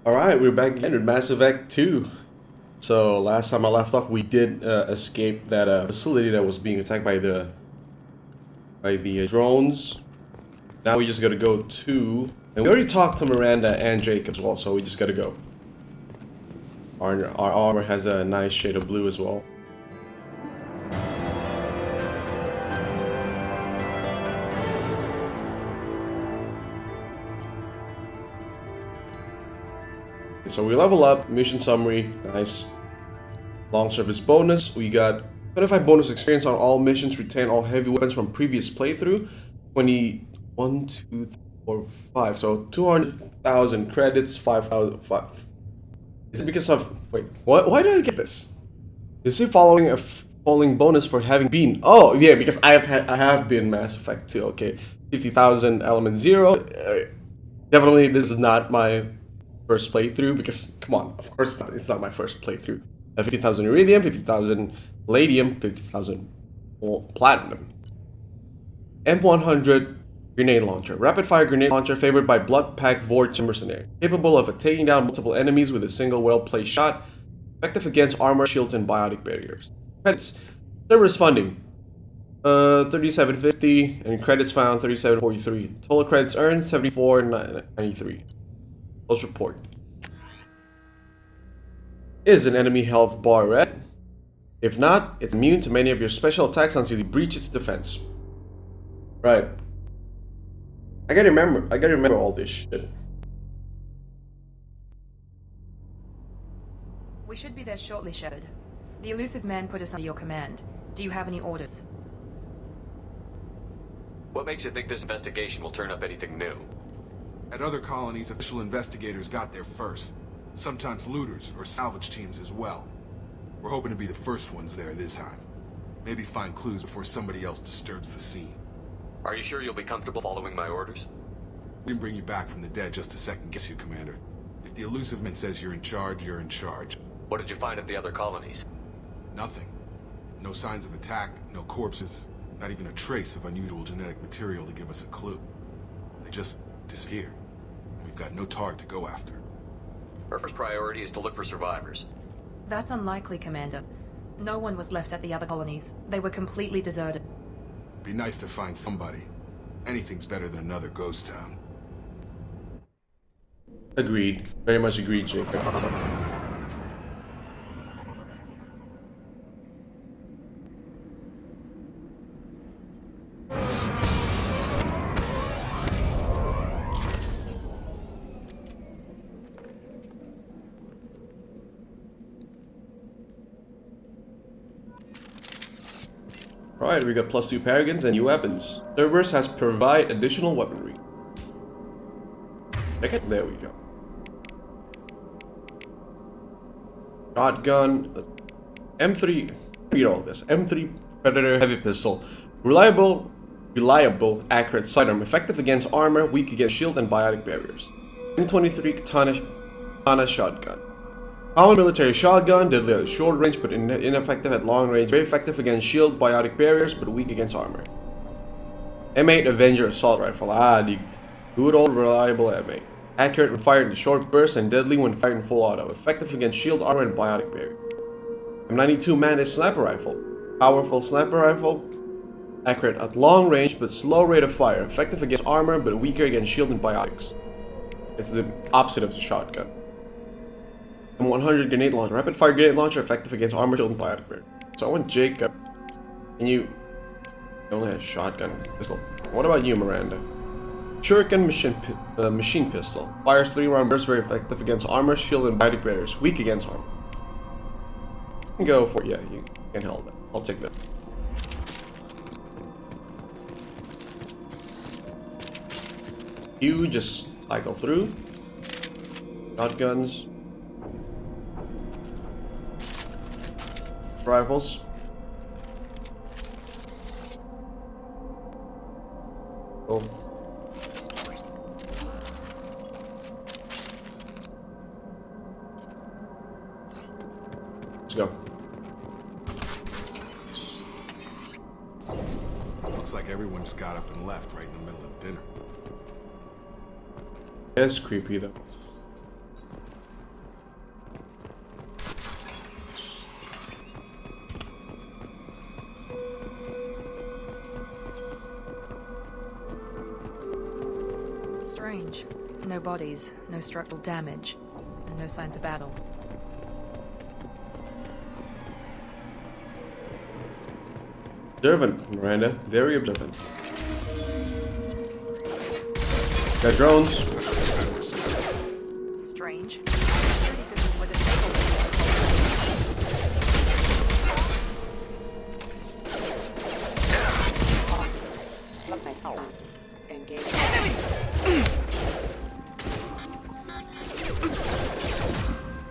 Alright, we're back again with Mass Effect 2. So, last time I left off, we did escape that facility that was being attacked by the drones. Now we just gotta go to... And we already talked to Miranda and Jacob as well, so we just gotta go. Our armor has a nice shade of blue as well. So we level up, mission summary, nice. Long service bonus, we got 25 bonus experience on all missions, retain all heavy weapons from previous playthrough. 21, 2, 3, 4, 5. So 200,000 credits, 5,000. Is it because of... Wait, what? Why did I get this? You see following bonus for having been... Oh, yeah, because I have been Mass Effect 2, okay. 50,000 element 0. Definitely this is not my first playthrough, because come on, of course it's not my first playthrough. 50,000 iridium, 50,000 palladium, 50,000 platinum. M100 grenade launcher, rapid fire grenade launcher favored by blood pack Vortex mercenary, capable of taking down multiple enemies with a single well-placed shot, effective against armor, shields, and biotic barriers. Credits, service funding, 3750, and credits found 3743. Total credits earned 7493. Close report. Is an enemy health bar red? If not, it's immune to many of your special attacks until it breaches defense. Right. I gotta remember all this shit. We should be there shortly, Shepard. The elusive man put us under your command. Do you have any orders? What makes you think this investigation will turn up anything new? At other colonies, official investigators got there first. Sometimes looters or salvage teams as well. We're hoping to be the first ones there this time. Maybe find clues before somebody else disturbs the scene. Are you sure you'll be comfortable following my orders? We didn't bring you back from the dead just to second guess you, Commander. If the elusive man says you're in charge, you're in charge. What did you find at the other colonies? Nothing. No signs of attack, no corpses, not even a trace of unusual genetic material to give us a clue. They just disappeared. And we've got no target to go after. Our first priority is to look for survivors. That's unlikely, Commander. No one was left at the other colonies. They were completely deserted. Be nice to find somebody. Anything's better than another ghost town. Agreed. Very much agreed, Jacob. Alright, we got +2 Paragons and new weapons. Cerberus has provide additional weaponry. Check it. There we go. Shotgun. M3. Read all this. M3 Predator heavy pistol. Reliable, accurate sidearm. Effective against armor, weak against shield and biotic barriers. M23 Katana shotgun. Common military shotgun, deadly at short range but ineffective at long range. Very effective against shield, biotic barriers, but weak against armor. M8 Avenger assault rifle. The good old reliable M8. Accurate when fired in short bursts and deadly when fired in full auto. Effective against shield, armor, and biotic barrier. M92 Mantis sniper rifle. Powerful sniper rifle. Accurate at long range but slow rate of fire. Effective against armor but weaker against shield and biotics. It's the opposite of the shotgun. M100 grenade launcher. Rapid fire grenade launcher effective against armor, shield, and biotic barrier. So I want Jacob. And you only have shotgun pistol. What about you, Miranda? Shuriken machine pistol. Fires 3-round bursts, very effective against armor, shield, and biotic barriers. Weak against armor. You can go for it. Yeah, you can hold it. I'll take that. You just cycle through. Shotguns. Rifles. Oh. Let's go. Looks like everyone just got up and left right in the middle of dinner. It's creepy though. no bodies, no structural damage, and no signs of battle. Observant, Miranda. Very observant. Got drones. Strange. Security systems were disabled. Engage.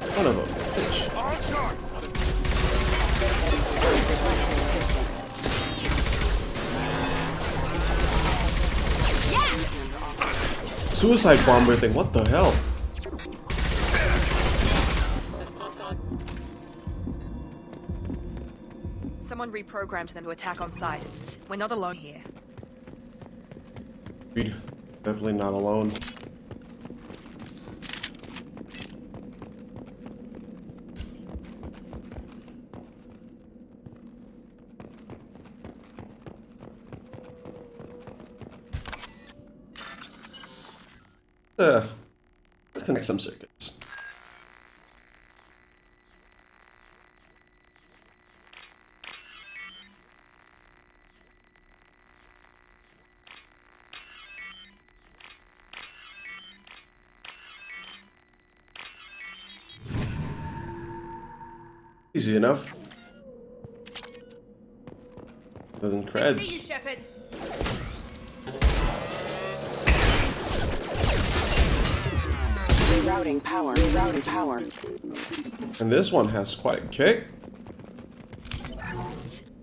Son of a bitch. Suicide bomber thing, what the hell? Someone reprogrammed them to attack on sight. We're not alone here. Dude, definitely not alone. Let's connect some circuits. Easy enough. Doesn't creds. See you, Shepard. Rerouting power. Rerouting power. And this one has quite a kick.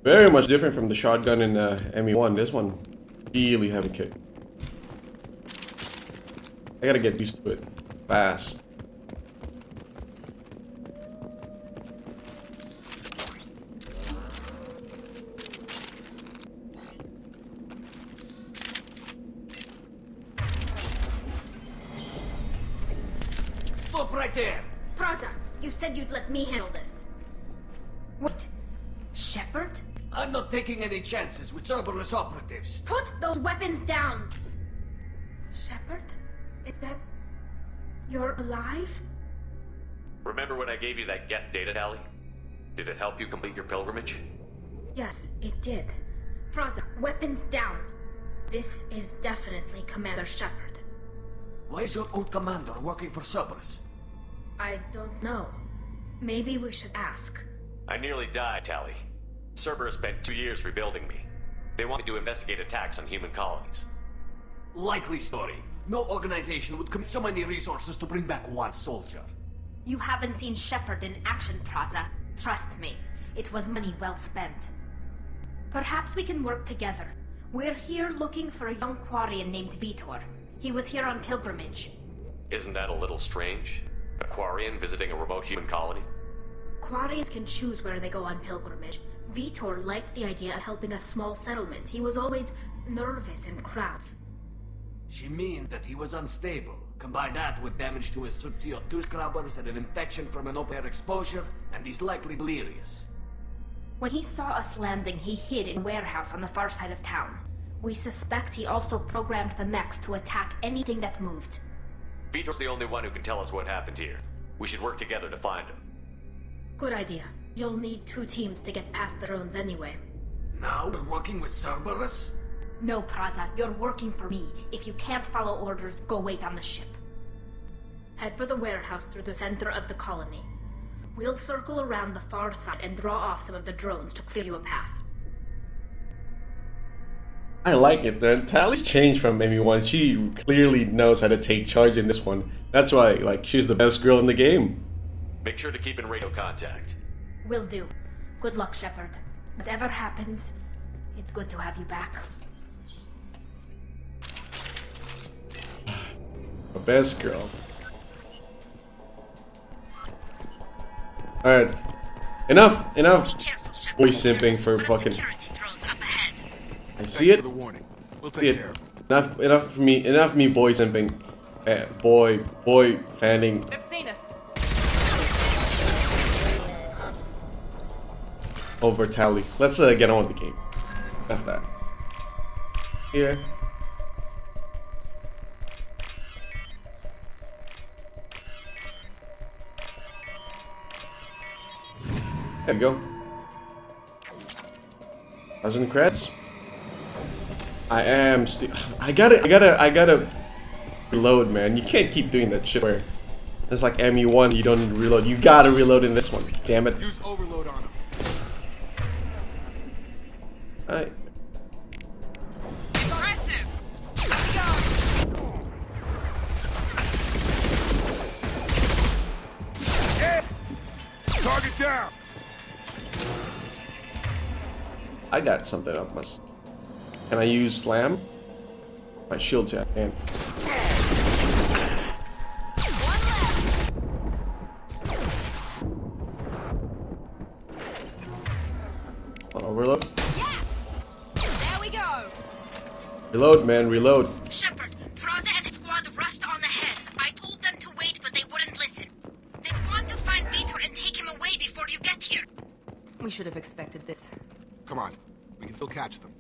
Very much different from the shotgun in ME1. This one really have a kick. I gotta get used to it fast. Stop right there! Praza, you said you'd let me handle this. Wait, Shepard? I'm not taking any chances with Cerberus operatives. Put those weapons down! Shepard? Is that... you're alive? Remember when I gave you that get data, Tali? Did it help you complete your pilgrimage? Yes, it did. Praza, weapons down. This is definitely Commander Shepard. Why is your old commander working for Cerberus? I don't know. Maybe we should ask. I nearly died, Tali. Cerberus spent 2 years rebuilding me. They want me to investigate attacks on human colonies. Likely story. No organization would commit so many resources to bring back one soldier. You haven't seen Shepard in action, Praza. Trust me, it was money well spent. Perhaps we can work together. We're here looking for a young Quarian named Vitor. He was here on pilgrimage. Isn't that a little strange? A Quarian visiting a remote human colony? Quarians can choose where they go on pilgrimage. Vitor liked the idea of helping a small settlement. He was always nervous in crowds. She means that he was unstable. Combine that with damage to his suit CO2 scrubbers and an infection from an open-air exposure, and he's likely delirious. When he saw us landing, he hid in a warehouse on the far side of town. We suspect he also programmed the mechs to attack anything that moved. Vitor's the only one who can tell us what happened here. We should work together to find him. Good idea. You'll need 2 teams to get past the drones anyway. Now we're working with Cerberus? No, Praza, you're working for me. If you can't follow orders, go wait on the ship. Head for the warehouse through the center of the colony. We'll circle around the far side and draw off some of the drones to clear you a path. I like it, man. Tali's changed from ME1. She clearly knows how to take charge in this one. That's why, like, she's the best girl in the game. Make sure to keep in radio contact. Will do. Good luck, Shepard. Whatever happens, it's good to have you back. The best girl. Alright. Enough boy simping for fucking... I see Thanks it. for the warning. We'll See take it. care of it. Enough of me boy simping. Boy fanning. They've seen us. Over Tali. Let's get on with the game. F that. Here. There we go. 1,000 creds. I gotta reload, man. You can't keep doing that shit where it's like ME1, you don't need to reload. You gotta reload in this one. Damn it. Use overload on him. Alright. Target down. I got something up my. Can I use slam? My shields, yeah, I can. Overload. There we go. Reload, man, reload. Shepard, Praza and his squad rushed on ahead. I told them to wait, but they wouldn't listen. They want to find Vitor and take him away before you get here. We should have expected this. Come on, we can still catch them.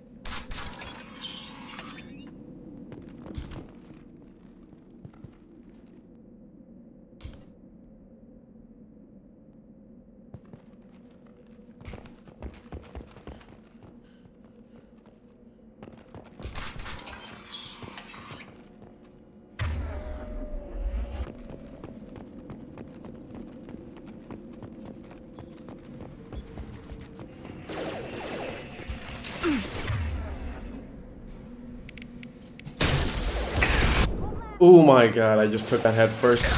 Oh my god, I just took that head first.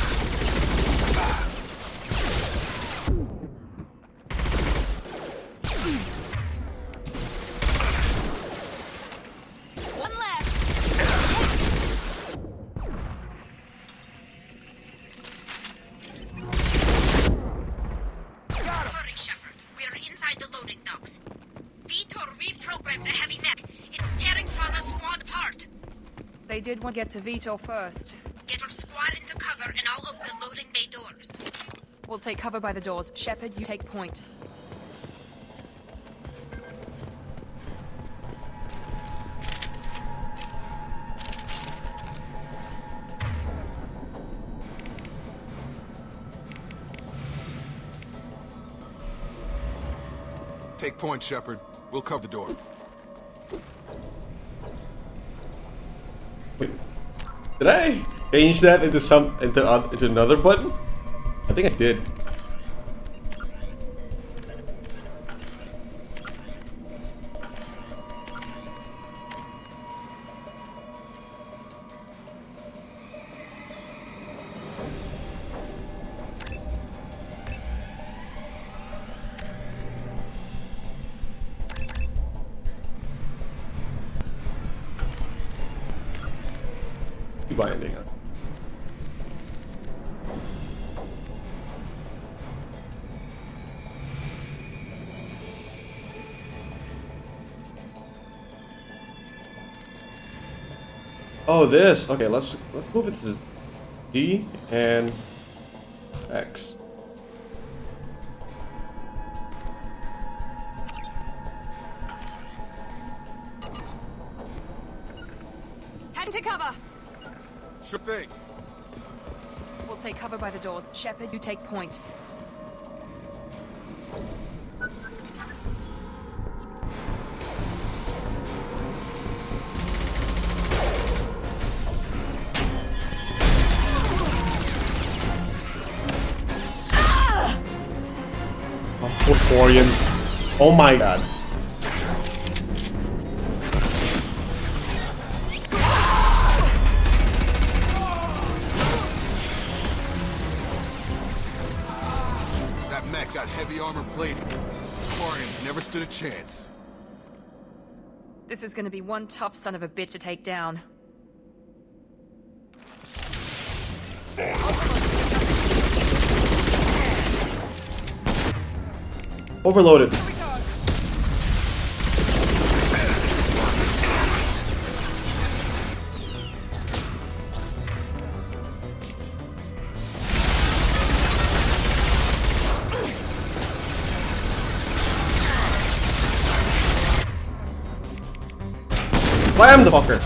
One left. Hurry, Shepard. We are inside the loading docks. Vitor reprogrammed the heavy mech. It's tearing Praza's squad apart. They did want to get to Vitor first. Get your squad into cover and I'll open the loading bay doors. We'll take cover by the doors. Shepard, you take point. Take point, Shepard. We'll cover the door. Wait, did I change that into another button? I think I did. Binding. Oh, this. Okay, let's move it to D and X. Head to cover. Sure thing. We'll take cover by the doors. Shepard, you take point. Oh, poor Quarians. Oh my god. Got heavy armor plating. Quarians never stood a chance. This is gonna be one tough son of a bitch to take down. Overloaded. Slam the fucker.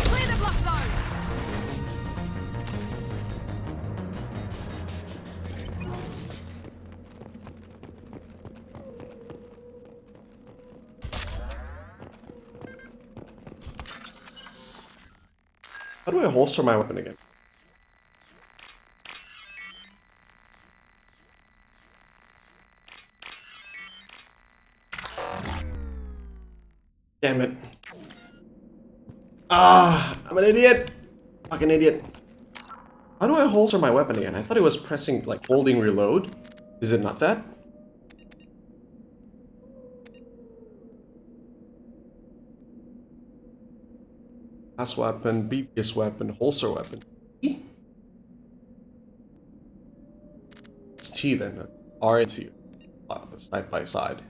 Clear the block zone. How do I holster my weapon again? Damn it. Ah, I'm an idiot. Fucking idiot. How do I holster my weapon again? I thought it was pressing, like, holding reload. Is it not that? Last weapon, previous weapon, holster weapon. E? It's T then. R and T. Side by side.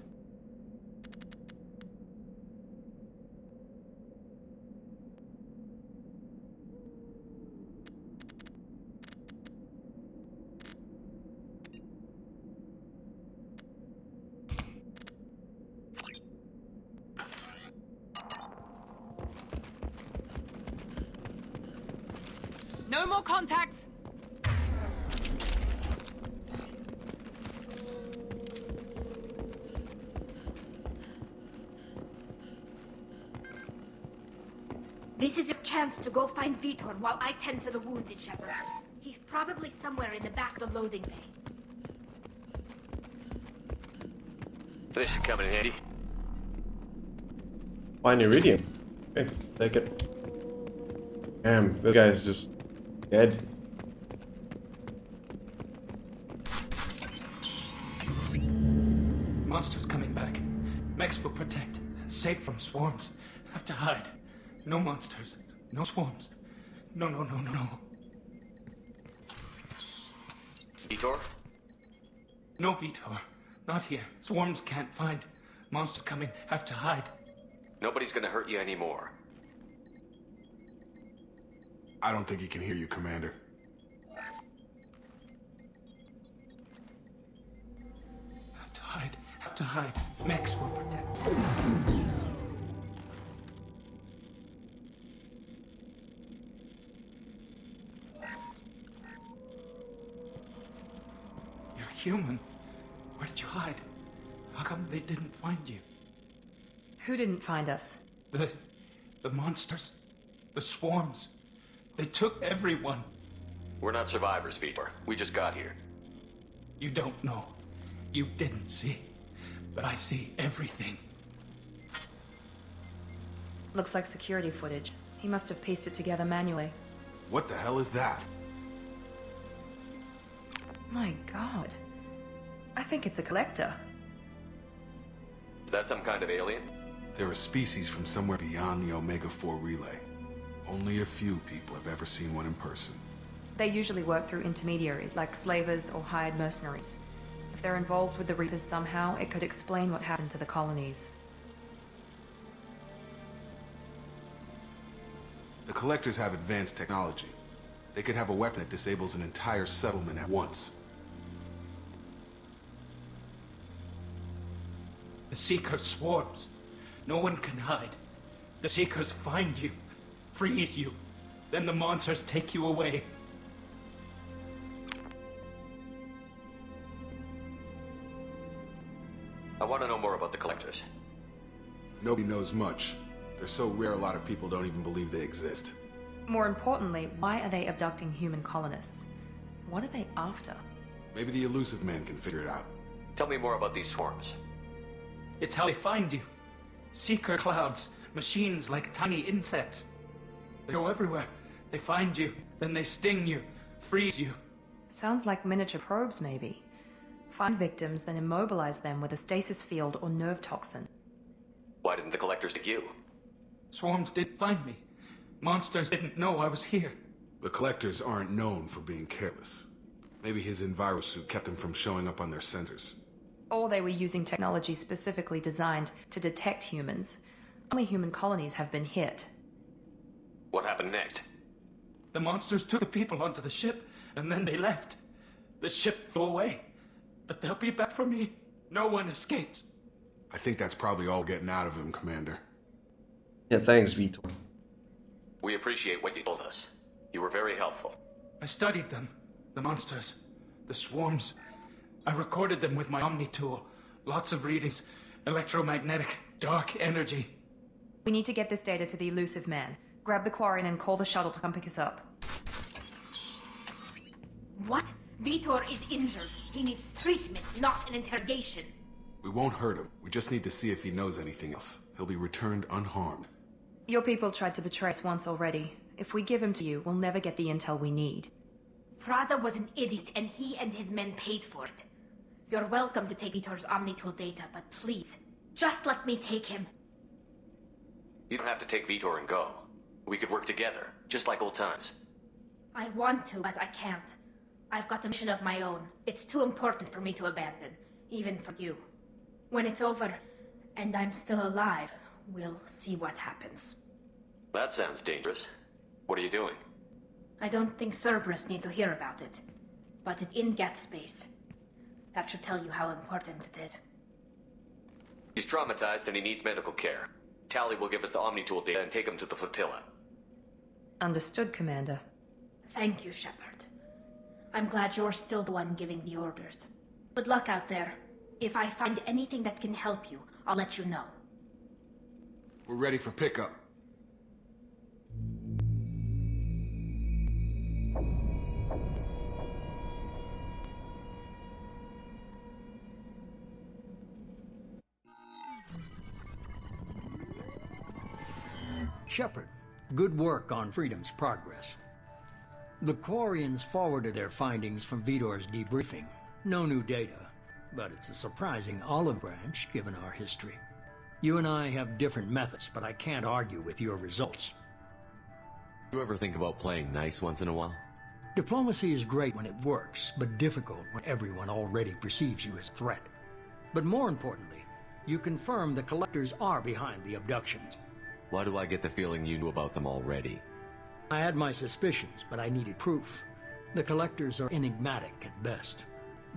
No more contacts! This is your chance to go find Vitor while I tend to the wounded, Shepard. He's probably somewhere in the back of the loading bay. This should come in handy. Fine iridium. Okay, take it. Damn, this guy is just dead. Monsters coming back. Mechs will protect. Safe from swarms. Have to hide. No monsters. No swarms. No. Vitor? No Vitor. Not here. Swarms can't find. Monsters coming. Have to hide. Nobody's gonna hurt you anymore. I don't think he can hear you, Commander. Have to hide. Have to hide. Mechs will protect. You're human. Where did you hide? How come they didn't find you? Who didn't find us? The monsters. The swarms. They took everyone. We're not survivors, Vitor. We just got here. You don't know. You didn't see. But I see everything. Looks like security footage. He must have pieced it together manually. What the hell is that? My god. I think it's a collector. Is that some kind of alien? They're a species from somewhere beyond the Omega-4 relay. Only a few people have ever seen one in person. They usually work through intermediaries, like slavers or hired mercenaries. If they're involved with the Reapers somehow, it could explain what happened to the colonies. The Collectors have advanced technology. They could have a weapon that disables an entire settlement at once. The Seeker swarms. No one can hide. The Seekers find you, freeze you, then the monsters take you away. I want to know more about the Collectors. Nobody knows much. They're so rare a lot of people don't even believe they exist. More importantly, why are they abducting human colonists? What are they after? Maybe the elusive man can figure it out. Tell me more about these swarms. It's how they find you. Seeker clouds, machines like tiny insects. They go everywhere. They find you, then they sting you, freeze you. Sounds like miniature probes, maybe. Find victims, then immobilize them with a stasis field or nerve toxin. Why didn't the Collectors take you? Swarms did find me. Monsters didn't know I was here. The Collectors aren't known for being careless. Maybe his envirosuit kept him from showing up on their sensors. Or they were using technology specifically designed to detect humans. Only human colonies have been hit. What happened next? The monsters took the people onto the ship, and then they left. The ship flew away. But they'll be back for me. No one escapes. I think that's probably all getting out of him, Commander. Yeah, thanks, Vitor. We appreciate what you told us. You were very helpful. I studied them. The monsters. The swarms. I recorded them with my Omni tool. Lots of readings. Electromagnetic. Dark energy. We need to get this data to the elusive man. Grab the Quarian and call the shuttle to come pick us up. What? Vitor is injured. He needs treatment, not an interrogation. We won't hurt him. We just need to see if he knows anything else. He'll be returned unharmed. Your people tried to betray us once already. If we give him to you, we'll never get the intel we need. Praza was an idiot, and he and his men paid for it. You're welcome to take Vitor's Omnitool data, but please, just let me take him. You don't have to take Vitor and go. We could work together, just like old times. I want to, but I can't. I've got a mission of my own. It's too important for me to abandon, even for you. When it's over, and I'm still alive, we'll see what happens. That sounds dangerous. What are you doing? I don't think Cerberus need to hear about it, but it's in Geth space. That should tell you how important it is. He's traumatized and he needs medical care. Tali will give us the Omnitool data and take him to the flotilla. Understood, Commander. Thank you, Shepard. I'm glad you're still the one giving the orders. Good luck out there. If I find anything that can help you, I'll let you know. We're ready for pickup. Shepard, good work on Freedom's progress. The Quarians forwarded their findings from Vitor's debriefing. No new data, but it's a surprising olive branch given our history. You and I have different methods, but I can't argue with your results. You ever think about playing nice once in a while? Diplomacy is great when it works, but difficult when everyone already perceives you as a threat. But more importantly, you confirm the Collectors are behind the abductions. Why do I get the feeling you knew about them already? I had my suspicions, but I needed proof. The Collectors are enigmatic at best.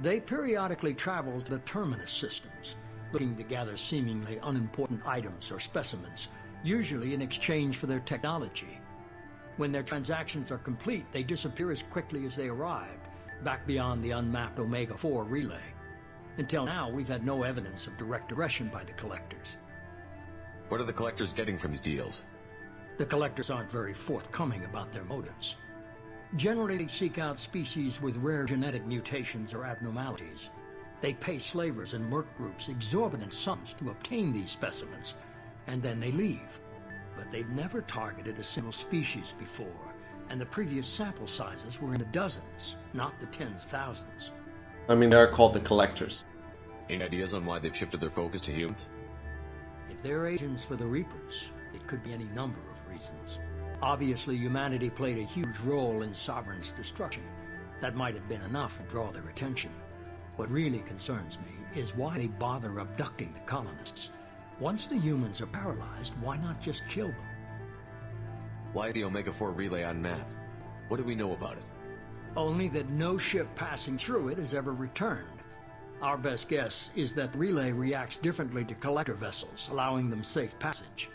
They periodically travel to the Terminus systems, looking to gather seemingly unimportant items or specimens, usually in exchange for their technology. When their transactions are complete, they disappear as quickly as they arrived, back beyond the unmapped Omega-4 relay. Until now, we've had no evidence of direct aggression by the Collectors. What are the Collectors getting from these deals? The Collectors aren't very forthcoming about their motives. Generally, they seek out species with rare genetic mutations or abnormalities. They pay slavers and merc groups exorbitant sums to obtain these specimens, and then they leave. But they've never targeted a single species before, and the previous sample sizes were in the dozens, not the tens of thousands. I mean, they're called the Collectors. Any ideas on why they've shifted their focus to humans? If they're agents for the Reapers, it could be any number of reasons. Obviously, humanity played a huge role in Sovereign's destruction. That might have been enough to draw their attention. What really concerns me is why they bother abducting the colonists. Once the humans are paralyzed, why not just kill them? Why the Omega-4 relay unmapped? What do we know about it? Only that no ship passing through it has ever returned. Our best guess is that the relay reacts differently to collector vessels, allowing them safe passage.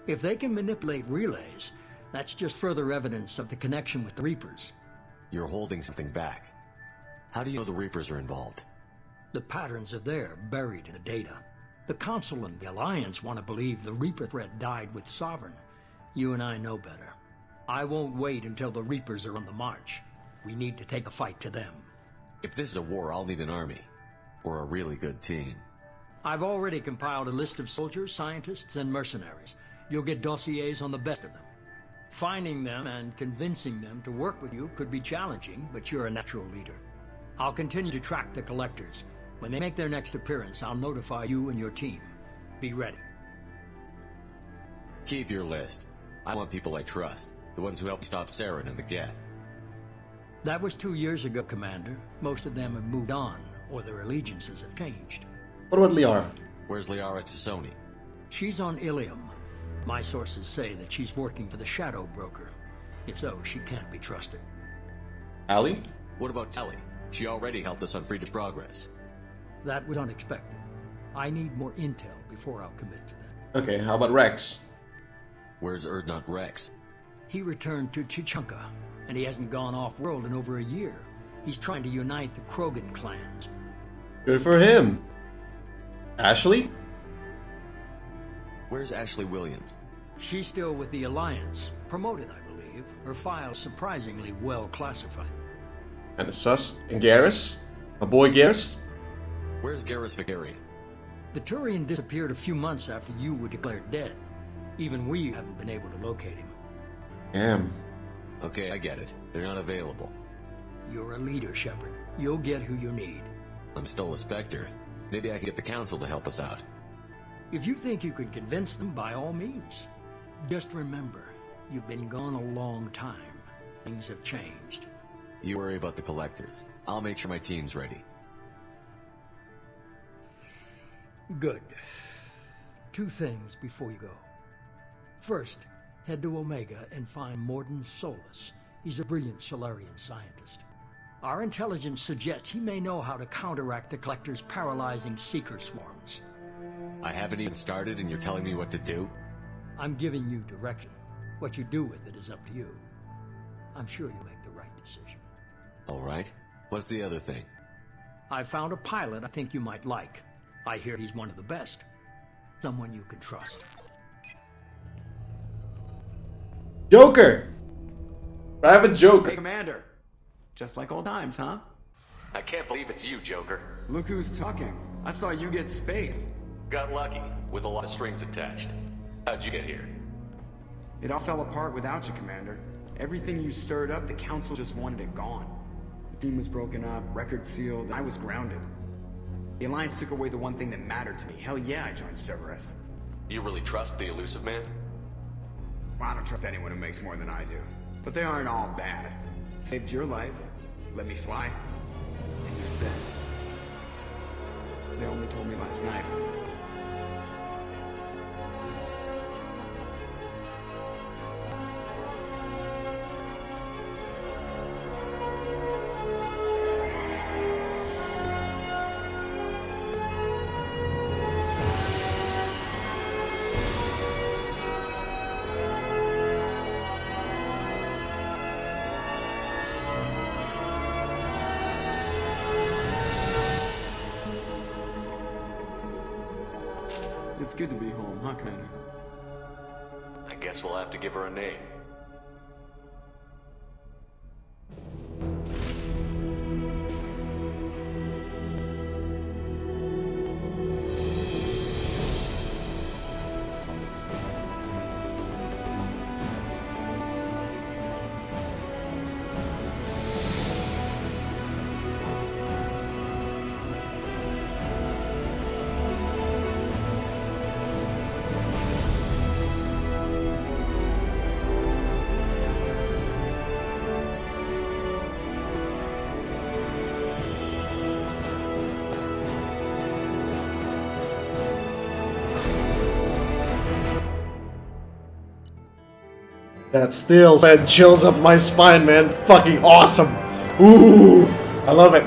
If they can manipulate relays, that's just further evidence of the connection with the Reapers. You're holding something back. How do you know the Reapers are involved? The patterns are there, buried in the data. The Council and the Alliance want to believe the Reaper threat died with Sovereign. You and I know better. I won't wait until the Reapers are on the march. We need to take a fight to them. If this is a war, I'll need an army. Or a really good team. I've already compiled a list of soldiers, scientists, and mercenaries. You'll get dossiers on the best of them. Finding them and convincing them to work with you could be challenging, but you're a natural leader. I'll continue to track the Collectors. When they make their next appearance, I'll notify you and your team. Be ready. Keep your list. I want people I trust. The ones who helped stop Saren and the Geth. That was 2 years ago, Commander. Most of them have moved on, or their allegiances have changed. What about Liara? Where's Liara Tassoni? She's on Ilium. My sources say that she's working for the Shadow Broker. If so, she can't be trusted. Tali? What about Tali? She already helped us on Freedom's progress. That was unexpected. I need more intel before I'll commit to that. Okay, how about Rex? Where's Erdnot Rex? He returned to Chichanka, and he hasn't gone off-world in over a year. He's trying to unite the Krogan clans. Good for him. Ashley? Where's Ashley Williams? She's still with the Alliance, promoted, I believe. Her file's surprisingly well classified. And the sus. And Garrus? My boy Garrus? Where's Garrus Vicari? The Turian disappeared a few months after you were declared dead. Even we haven't been able to locate him. Damn. Okay, I get it. They're not available. You're a leader, Shepard. You'll get who you need. I'm still a Spectre. Maybe I can get the Council to help us out. If you think you can convince them, by all means. Just remember, you've been gone a long time. Things have changed. You worry about the Collectors. I'll make sure my team's ready. Good. 2 things before you go. First, head to Omega and find Morden Solus. He's a brilliant Solarian scientist. Our intelligence suggests he may know how to counteract the Collector's paralyzing Seeker swarms. I haven't even started and you're telling me what to do? I'm giving you direction. What you do with it is up to you. I'm sure you'll make the right decision. Alright. What's the other thing? I found a pilot I think you might like. I hear he's one of the best. Someone you can trust. Joker! Private Joker. Hey, Commander. Just like old times, huh? I can't believe it's you, Joker. Look who's talking. I saw you get spaced. Got lucky, with a lot of strings attached. How'd you get here? It all fell apart without you, Commander. Everything you stirred up, the Council just wanted it gone. The team was broken up, record sealed, I was grounded. The Alliance took away the one thing that mattered to me. Hell yeah, I joined Cerberus. You really trust the Elusive Man? Well, I don't trust anyone who makes more than I do. But they aren't all bad. Saved your life, let me fly, and there's this. They only told me last night. It's good to be home, huh, Commander? I guess we'll have to give her a name. That still sent chills up my spine, man. Fucking awesome. Ooh, I love it.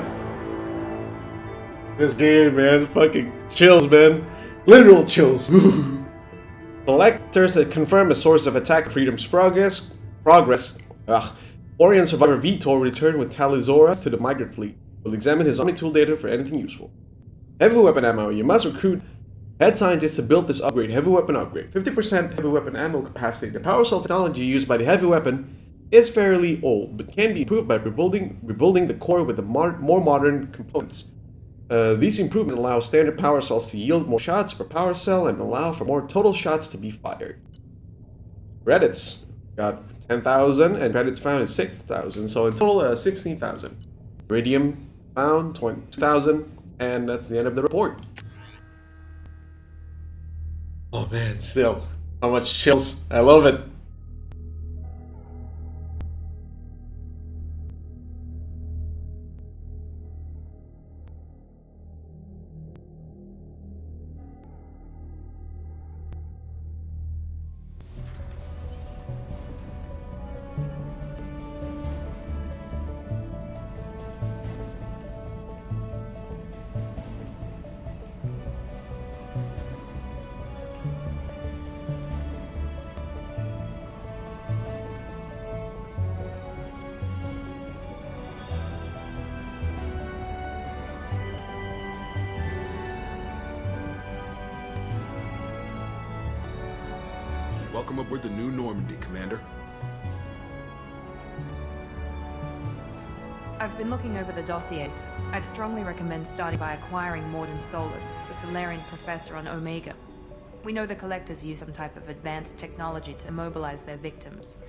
This game, man. Fucking chills, man. Literal chills. Ooh. Collectors confirm a source of attack Freedom's progress. Orion survivor Vitor returned with Tali to the migrant fleet. We'll examine his Omni-tool data for anything useful. Heavy weapon ammo. You must recruit head scientists to build this upgrade. Heavy weapon upgrade. 50% heavy weapon ammo capacity. The power cell technology used by the heavy weapon is fairly old, but can be improved by rebuilding the core with the more modern components. These improvements allow standard power cells to yield more shots per power cell and allow for more total shots to be fired. Credits. Got 10,000 and credits found is 6,000, so in total 16,000. Iridium found 22,000, and that's the end of the report. Oh man, still, so much chills. I love it. Welcome aboard the new Normandy, Commander. I've been looking over the dossiers. I'd strongly recommend starting by acquiring Morden Solus, the Solarian professor on Omega. We know the Collectors use some type of advanced technology to immobilize their victims.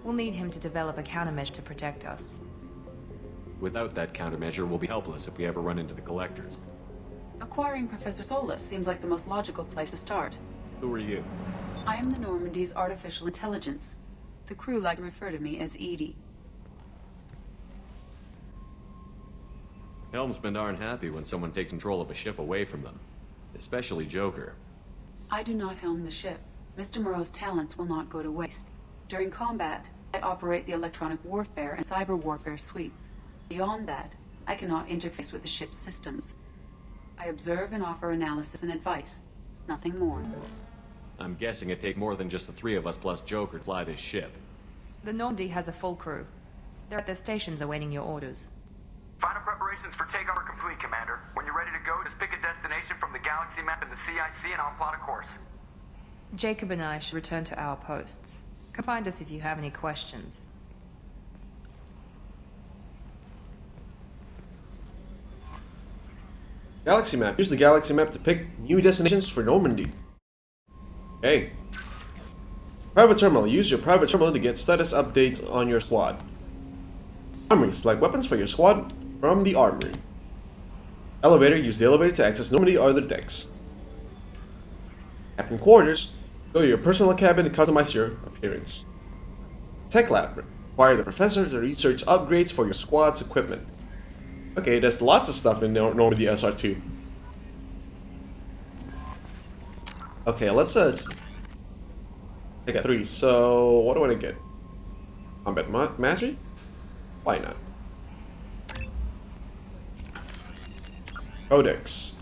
We'll need him to develop a countermeasure to protect us. Without that countermeasure, we'll be helpless if we ever run into the Collectors. Acquiring Professor Solus seems like the most logical place to start. Who are you? I am the Normandy's artificial intelligence. The crew like to refer to me as Edie. Helmsmen aren't happy when someone takes control of a ship away from them. Especially Joker. I do not helm the ship. Mr. Moreau's talents will not go to waste. During combat, I operate the electronic warfare and cyber warfare suites. Beyond that, I cannot interface with the ship's systems. I observe and offer analysis and advice. Nothing more. I'm guessing it takes more than just the three of us plus Joker to fly this ship. The Normandy has a full crew. They're at their stations awaiting your orders. Final preparations for takeoff are complete, Commander. When you're ready to go, just pick a destination from the galaxy map in the CIC and I'll plot a course. Jacob and I should return to our posts. Come find us if you have any questions. Galaxy map. Use the galaxy map to pick new destinations for Normandy. Okay. Private terminal. Use your private terminal to get status updates on your squad. Armory. Select weapons for your squad from the armory. Elevator. Use the elevator to access Normandy or other decks. Captain quarters. Go to your personal cabin and customize your appearance. Tech lab. Require the professor to research upgrades for your squad's equipment. Okay, there's lots of stuff in Normandy SR2. Okay, let's I got 3. So what do I get? Combat mastery? Why not? Codex.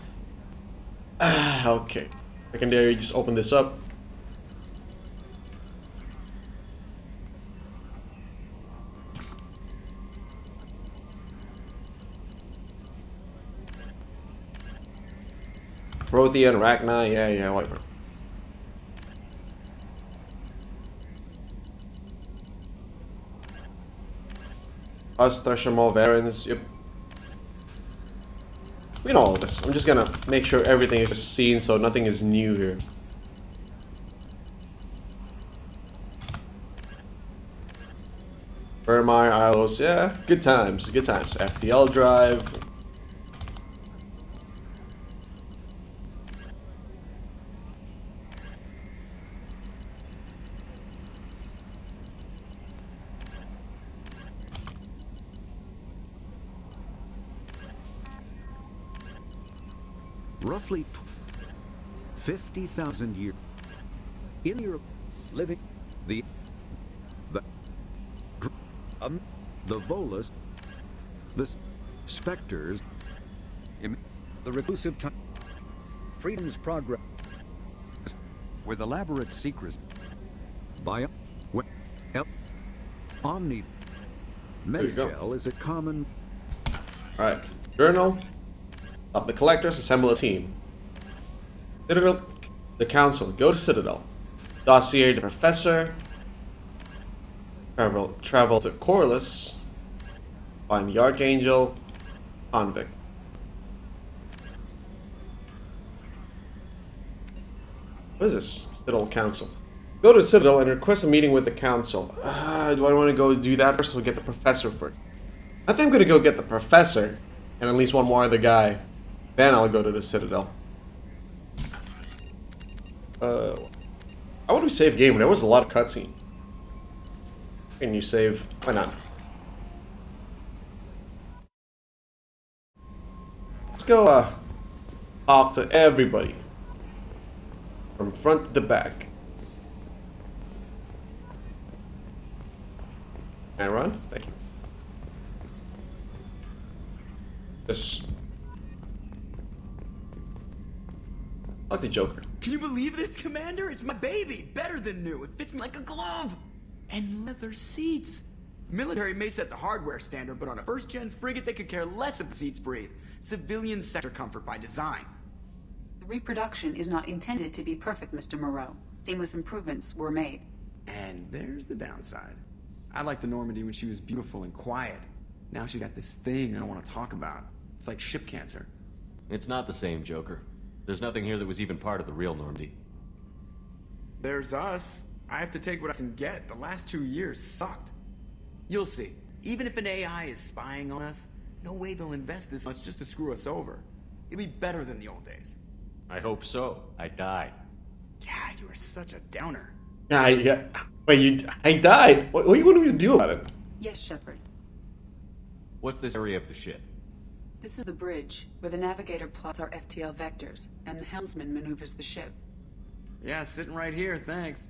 Okay. Secondary, just open this up. Prothean, Rachna, yeah, whatever. Astashamal Varens, yep. We know all this. I'm just gonna make sure everything is just seen so nothing is new here. Vermeer, Isles, yeah, good times, good times. FTL drive. Roughly 50,000 years in Europe, living the Volus, the Spectres, the reclusive time, freedom's progress, with elaborate secrets, by Omni, Medicel is a common. All right, journal. Stop the Collectors, assemble a team. Citadel, the Council, go to Citadel. Dossier, the Professor. Travel to Corliss. Find the Archangel. Convict. What is this? Citadel Council. Go to Citadel and request a meeting with the Council. Do I want to go do that first or get the Professor first? I think I'm going to go get the Professor and at least one more other guy. Then I'll go to the Citadel. How would we save game? There was a lot of cutscene. Can you save? Why not? Let's go talk to everybody. From front to back. Can I run? Thank you. Just talk to Joker. Can you believe this, Commander? It's my baby! Better than new. It fits me like a glove! And leather seats! Military may set the hardware standard, but on a first-gen frigate, they could care less if the seats breathe. Civilian sector comfort by design. The reproduction is not intended to be perfect, Mr. Moreau. Seamless improvements were made. And there's the downside. I liked the Normandy when she was beautiful and quiet. Now she's got this thing I don't want to talk about. It's like ship cancer. It's not the same, Joker. There's nothing here that was even part of the real Normandy. There's us. I have to take what I can get. The last 2 years sucked. You'll see. Even if an AI is spying on us, no way they'll invest this much just to screw us over. It'll be better than the old days. I hope so. I died. Yeah, you are such a downer. Wait, I died? What do you want me to do about it? Yes, Shepard. What's this area of the ship? This is the bridge, where the navigator plots our FTL vectors, and the helmsman maneuvers the ship. Yeah, sitting right here, thanks.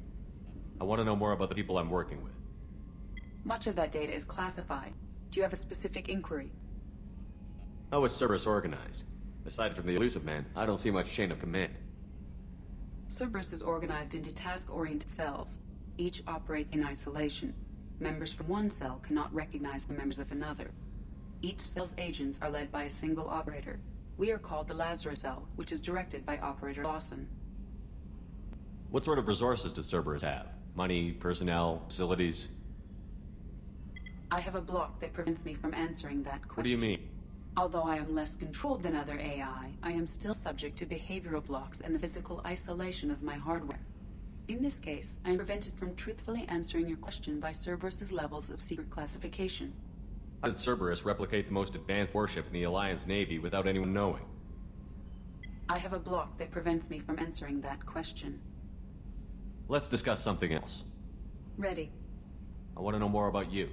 I want to know more about the people I'm working with. Much of that data is classified. Do you have a specific inquiry? How is Cerberus organized? Aside from the elusive man, I don't see much chain of command. Cerberus is organized into task-oriented cells. Each operates in isolation. Members from one cell cannot recognize the members of another. Each cell's agents are led by a single operator. We are called the Lazarus Cell, which is directed by Operator Lawson. What sort of resources does Cerberus have? Money, personnel, facilities? I have a block that prevents me from answering that question. What do you mean? Although I am less controlled than other AI, I am still subject to behavioral blocks and the physical isolation of my hardware. In this case, I am prevented from truthfully answering your question by Cerberus's levels of secret classification. How did Cerberus replicate the most advanced warship in the Alliance Navy without anyone knowing? I have a block that prevents me from answering that question. Let's discuss something else. Ready. I want to know more about you.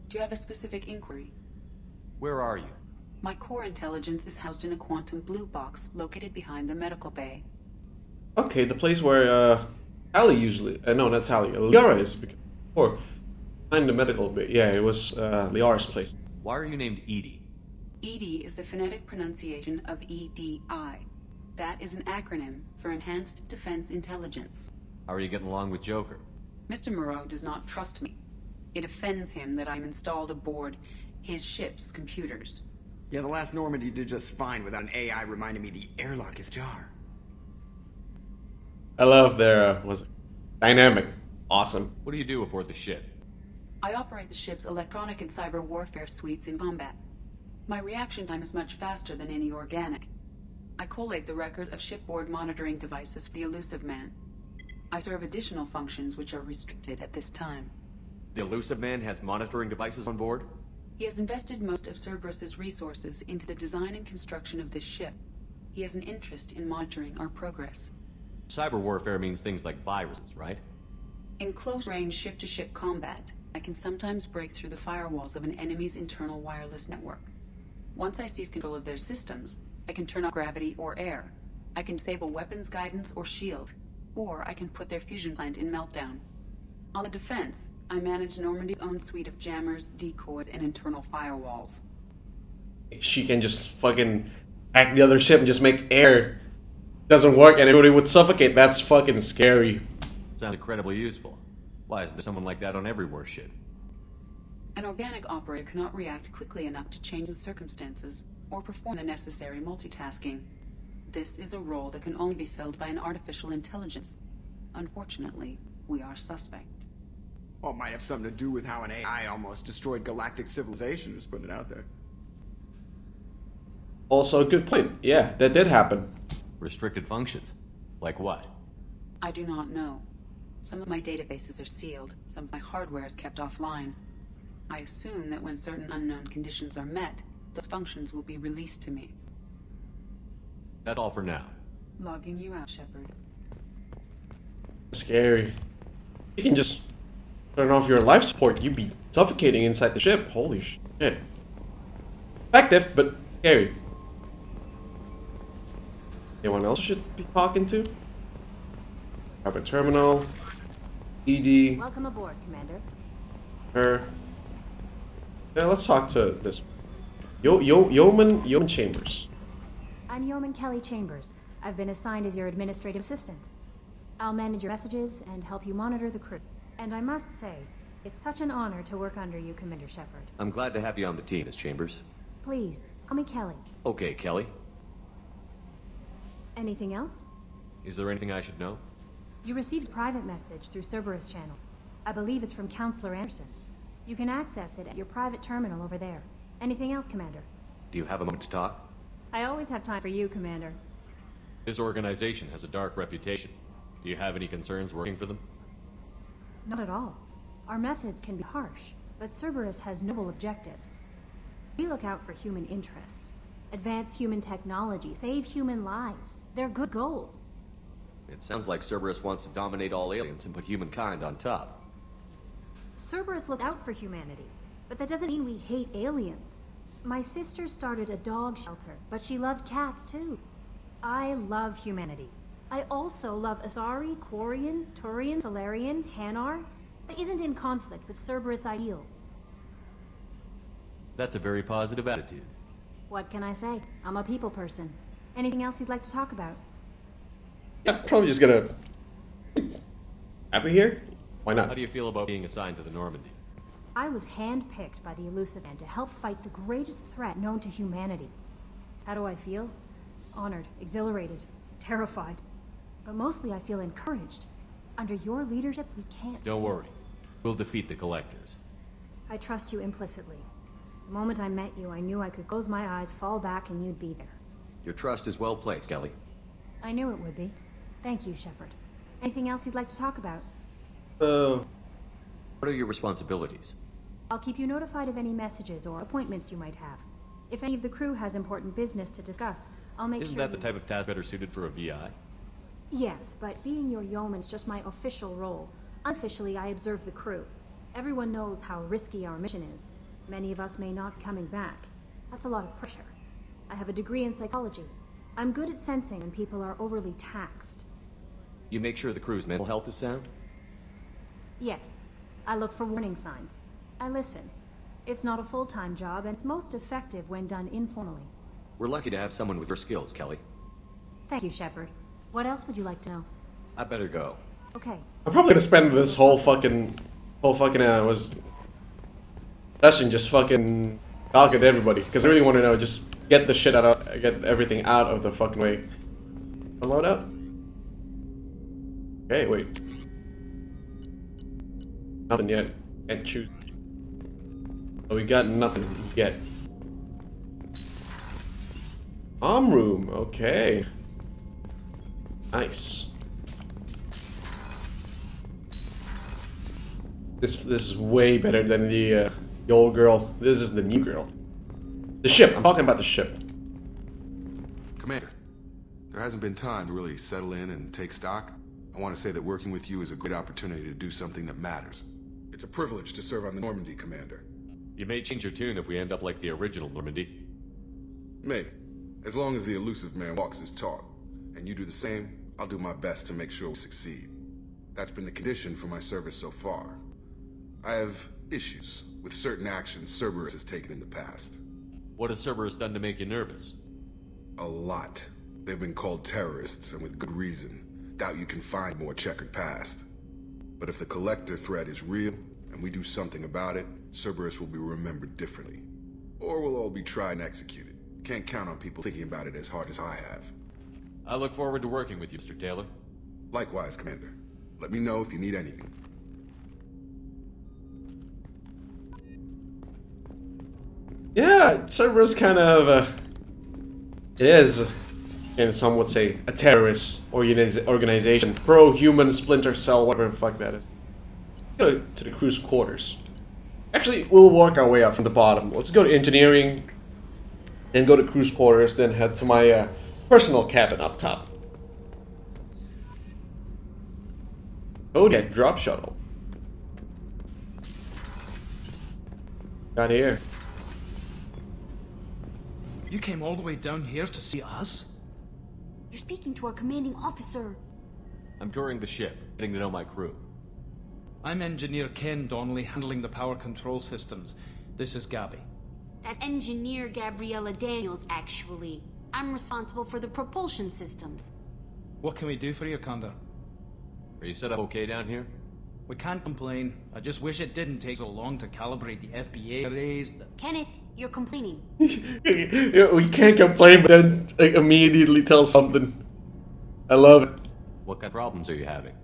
Do you have a specific inquiry? Where are you? My core intelligence is housed in a quantum blue box located behind the medical bay. Okay, the place where Tali usually... no, not Tali. Liara is before. Behind the medical bay. Yeah, it was Liara's place. Why are you named Edie? EDI is the phonetic pronunciation of EDI. That is an acronym for Enhanced Defense Intelligence. How are you getting along with Joker? Mr. Himuro does not trust me. It offends him that I'm installed aboard his ship's computers. Yeah, the last Normandy did just fine without an AI reminding me the airlock is ajar. I love their was it dynamic. Awesome. What do you do aboard the ship? I operate the ship's electronic and cyber warfare suites in combat. My reaction time is much faster than any organic. I collate the records of shipboard monitoring devices for the elusive man. I serve additional functions which are restricted at this time. The elusive man has monitoring devices on board? He has invested most of Cerberus's resources into the design and construction of this ship. He has an interest in monitoring our progress. Cyber warfare means things like viruses, right? In close-range ship-to-ship combat, I can sometimes break through the firewalls of an enemy's internal wireless network. Once I seize control of their systems, I can turn off gravity or air. I can disable weapons guidance or shield, or I can put their fusion plant in meltdown. On the defense, I manage Normandy's own suite of jammers, decoys, and internal firewalls. She can just fucking hack the other ship and just make air. Doesn't work and everybody would suffocate. That's fucking scary. Sounds incredibly useful. Why isn't there someone like that on every warship? An organic operator cannot react quickly enough to changing circumstances or perform the necessary multitasking. This is a role that can only be filled by an artificial intelligence. Unfortunately, we are suspect. Well, it might have something to do with how an AI almost destroyed galactic civilization, just putting it out there. Also a good point. Yeah, that did happen. Restricted functions? Like what? I do not know. Some of my databases are sealed, some of my hardware is kept offline. I assume that when certain unknown conditions are met, those functions will be released to me. That's all for now. Logging you out, Shepard. Scary. You can just turn off your life support. You'd be suffocating inside the ship. Holy shit. Effective, but scary. Anyone else should be talking to? Private terminal. ED. Welcome aboard, Commander. Her. Yeah, let's talk to this. Yeoman Chambers. I'm Yeoman Kelly Chambers. I've been assigned as your administrative assistant. I'll manage your messages and help you monitor the crew. And I must say, it's such an honor to work under you, Commander Shepard. I'm glad to have you on the team, Miss Chambers. Please, call me Kelly. Okay, Kelly. Anything else? Is there anything I should know? You received a private message through Cerberus channels. I believe it's from Counselor Anderson. You can access it at your private terminal over there. Anything else, Commander? Do you have a moment to talk? I always have time for you, Commander. This organization has a dark reputation. Do you have any concerns working for them? Not at all. Our methods can be harsh, but Cerberus has noble objectives. We look out for human interests, advance human technology, save human lives. They're good goals. It sounds like Cerberus wants to dominate all aliens and put humankind on top. Cerberus look out for humanity, but that doesn't mean we hate aliens. My sister started a dog shelter, but she loved cats too. I love humanity. I also love Asari, Quarian, Turian, Solarian, Hanar, that isn't in conflict with Cerberus ideals. That's a very positive attitude. What can I say? I'm a people person. Anything else you'd like to talk about? Yeah, probably just gonna... Happy here? Why not? How do you feel about being assigned to the Normandy? I was handpicked by the Elusive Man to help fight the greatest threat known to humanity. How do I feel? Honored, exhilarated, terrified. But mostly I feel encouraged. Under your leadership, we can't... Don't worry. We'll defeat the Collectors. I trust you implicitly. The moment I met you, I knew I could close my eyes, fall back, and you'd be there. Your trust is well placed, Kelly. I knew it would be. Thank you, Shepard. Anything else you'd like to talk about? What are your responsibilities? I'll keep you notified of any messages or appointments you might have. If any of the crew has important business to discuss, I'll make Isn't sure... that the type of task better suited for a VI? Yes, but being your yeoman's just my official role. Unofficially, I observe the crew. Everyone knows how risky our mission is. Many of us may not be coming back. That's a lot of pressure. I have a degree in psychology. I'm good at sensing when people are overly taxed. You make sure the crew's mental health is sound? Yes. I look for warning signs. I listen. It's not a full-time job, and it's most effective when done informally. We're lucky to have someone with your skills, Kelly. Thank you, Shepard. What else would you like to know? I better go. Okay. I'm probably gonna spend this whole session just fucking talking to everybody, because I really want to know, just get everything out of the fucking way. Load up. Okay, wait. Nothing yet. Can't choose. Oh, we got nothing yet. Room, okay. Nice. This is way better than the old girl. This is the new girl. The ship. I'm talking about the ship. Commander, there hasn't been time to really settle in and take stock. I want to say that working with you is a great opportunity to do something that matters. It's a privilege to serve on the Normandy, Commander. You may change your tune if we end up like the original Normandy. Maybe. As long as the Elusive Man walks his talk, and you do the same, I'll do my best to make sure we succeed. That's been the condition for my service so far. I have issues with certain actions Cerberus has taken in the past. What has Cerberus done to make you nervous? A lot. They've been called terrorists, and with good reason. Doubt you can find more checkered past. But if the Collector threat is real, and we do something about it, Cerberus will be remembered differently. Or we'll all be tried and executed. Can't count on people thinking about it as hard as I have. I look forward to working with you, Mr. Taylor. Likewise, Commander. Let me know if you need anything. Yeah, Cerberus kind of, it is, and some would say, a terrorist organization. Pro-human splinter cell, whatever the fuck that is. Go to the crew's quarters. Actually, we'll work our way up from the bottom. Let's go to engineering, then go to crew's quarters, then head to my personal cabin up top. Kodiak drop shuttle. Got here. You came all the way down here to see us? You're speaking to our commanding officer. I'm touring the ship, getting to know my crew. I'm Engineer Ken Donnelly, handling the power control systems. This is Gabby. That's Engineer Gabriella Daniels, actually. I'm responsible for the propulsion systems. What can we do for you, Condor? Are you set up okay down here? We can't complain. I just wish it didn't take so long to calibrate the FBA arrays. Kenneth, you're complaining. Yeah, we can't complain, but then immediately tell something. I love it. What kind of problems are you having?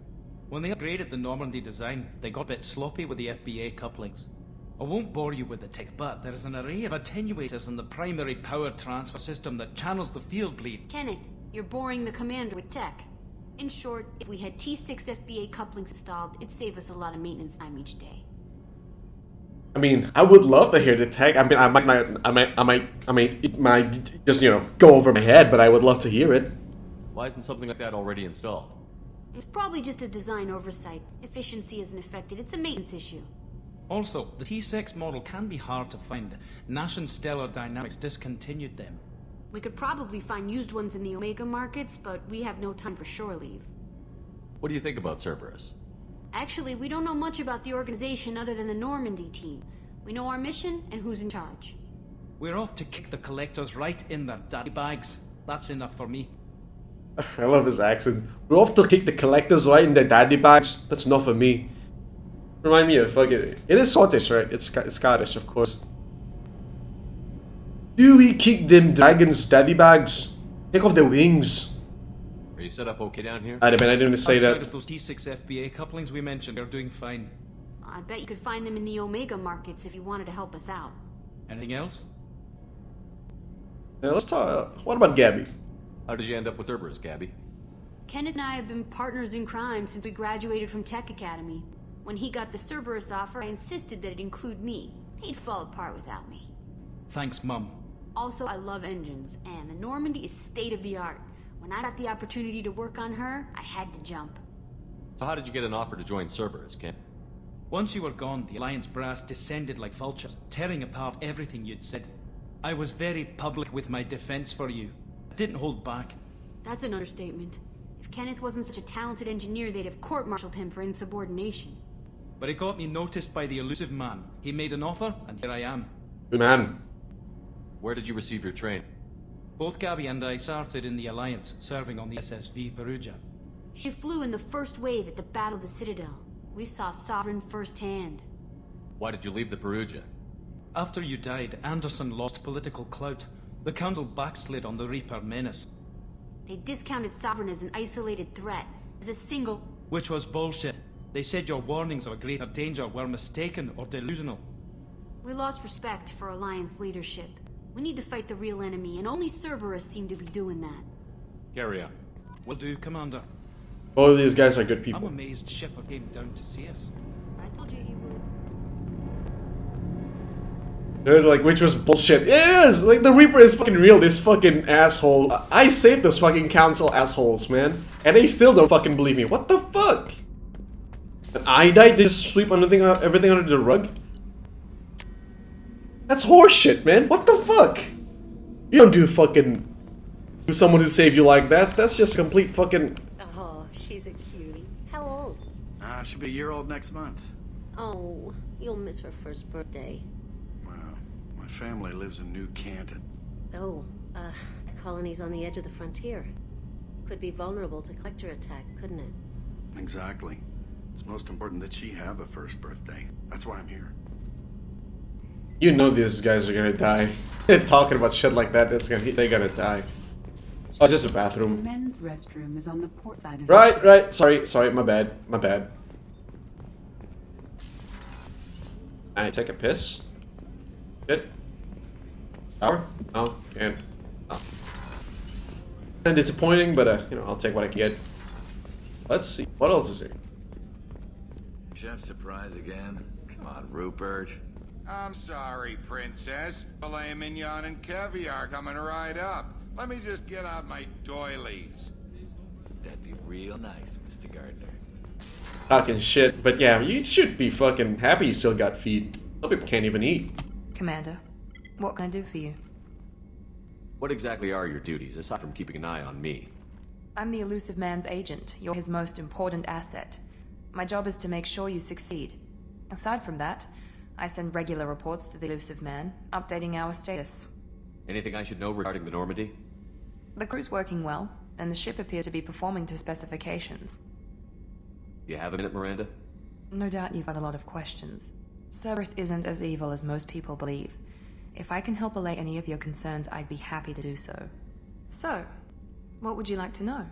When they upgraded the Normandy design, they got a bit sloppy with the FBA couplings. I won't bore you with the tech, but there is an array of attenuators in the primary power transfer system that channels the field bleed. Kenneth, you're boring the commander with tech. In short, if we had T6 FBA couplings installed, it'd save us a lot of maintenance time each day. I mean, I would love to hear the tech. I mean, it might just, you know, go over my head, but I would love to hear it. Why isn't something like that already installed? It's probably just a design oversight. Efficiency isn't affected. It's a maintenance issue. Also, the T6 model can be hard to find. Nash and Stellar Dynamics discontinued them. We could probably find used ones in the Omega markets, but we have no time for shore leave. What do you think about Cerberus? Actually, we don't know much about the organization other than the Normandy team. We know our mission and who's in charge. We're off to kick the collectors right in their daddy bags. That's enough for me. I love his accent. We're off to kick the collectors right in their daddy bags. That's enough for me. Remind me of fucking... It is Scottish, right? It's Scottish, of course. Do we kick them dragons' daddy bags? Take off their wings. Are you set up okay down here? I didn't say Outside that. of those T6 FBA couplings we mentioned, they're doing fine. I bet you could find them in the Omega markets if you wanted to help us out. Anything else? Yeah, let's talk. What about Gabby? How did you end up with Cerberus, Gabby? Kenneth and I have been partners in crime since we graduated from Tech Academy. When he got the Cerberus offer, I insisted that it include me. He'd fall apart without me. Thanks, Mum. Also, I love engines, and the Normandy is state-of-the-art. When I got the opportunity to work on her, I had to jump. So how did you get an offer to join Cerberus, Ken? Once you were gone, the Alliance brass descended like vultures, tearing apart everything you'd said. I was very public with my defense for you. I didn't hold back. That's an understatement. If Kenneth wasn't such a talented engineer, they'd have court-martialed him for insubordination. But it got me noticed by the elusive man. He made an offer, and here I am. Good man. Where did you receive your training? Both Gabby and I started in the Alliance, serving on the SSV Perugia. She flew in the first wave at the Battle of the Citadel. We saw Sovereign firsthand. Why did you leave the Perugia? After you died, Anderson lost political clout. The Council backslid on the Reaper menace. They discounted Sovereign as an isolated threat, as a single... Which was bullshit. They said your warnings of a greater danger were mistaken or delusional. We lost respect for Alliance leadership. We need to fight the real enemy, and only Cerberus seem to be doing that. Carry on. Will do, Commander. All of these guys are good I'm people. amazed Shepard came down to see us. I told you he would. It was like, which was bullshit. It is! Like, the Reaper is fucking real, this fucking asshole. I saved those fucking council assholes, man. And they still don't fucking believe me. What the fuck? And I died, they just sweep everything under the rug? That's horseshit, man. What the fuck? You don't do someone who saved you like that. That's just complete fucking... Oh, she's a cutie. How old? She'll be a year old next month. Oh, you'll miss her first birthday. Wow. My family lives in New Canton. Oh, the colony's on the edge of the frontier. Could be vulnerable to collector attack, couldn't it? Exactly. It's most important that she have a first birthday. That's why I'm here. You know these guys are gonna die. Talking about shit like that, they're gonna die. Oh, is this a The bathroom? men's restroom is on the port side of Right, the ship. right. Sorry, my bad. I take a piss. Shit. Shower? No, can't. Oh. Kind of disappointing, but you know, I'll take what I can get. Let's see. What else is here? Chef surprise again? Come on, Rupert. I'm sorry, Princess. Filet mignon and caviar coming right up. Let me just get out my doilies. That'd be real nice, Mr. Gardner. Talking shit, but yeah, you should be fucking happy you still got feet. Some people can't even eat. Commander, what can I do for you? What exactly are your duties, aside from keeping an eye on me? I'm the elusive man's agent. You're his most important asset. My job is to make sure you succeed. Aside from that, I send regular reports to the elusive man, updating our status. Anything I should know regarding the Normandy? The crew's working well, and the ship appears to be performing to specifications. You have a minute, Miranda? No doubt you've got a lot of questions. Cerberus isn't as evil as most people believe. If I can help allay any of your concerns, I'd be happy to do so. So, what would you like to know?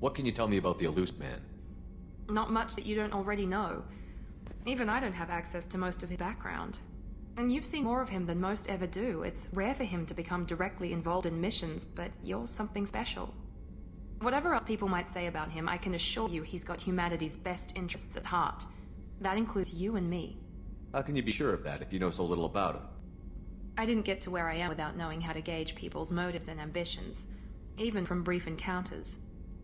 What can you tell me about the elusive man? Not much that you don't already know. Even I don't have access to most of his background. And you've seen more of him than most ever do. It's rare for him to become directly involved in missions, but you're something special. Whatever else people might say about him, I can assure you he's got humanity's best interests at heart. That includes you and me. How can you be sure of that if you know so little about him? I didn't get to where I am without knowing how to gauge people's motives and ambitions, even from brief encounters.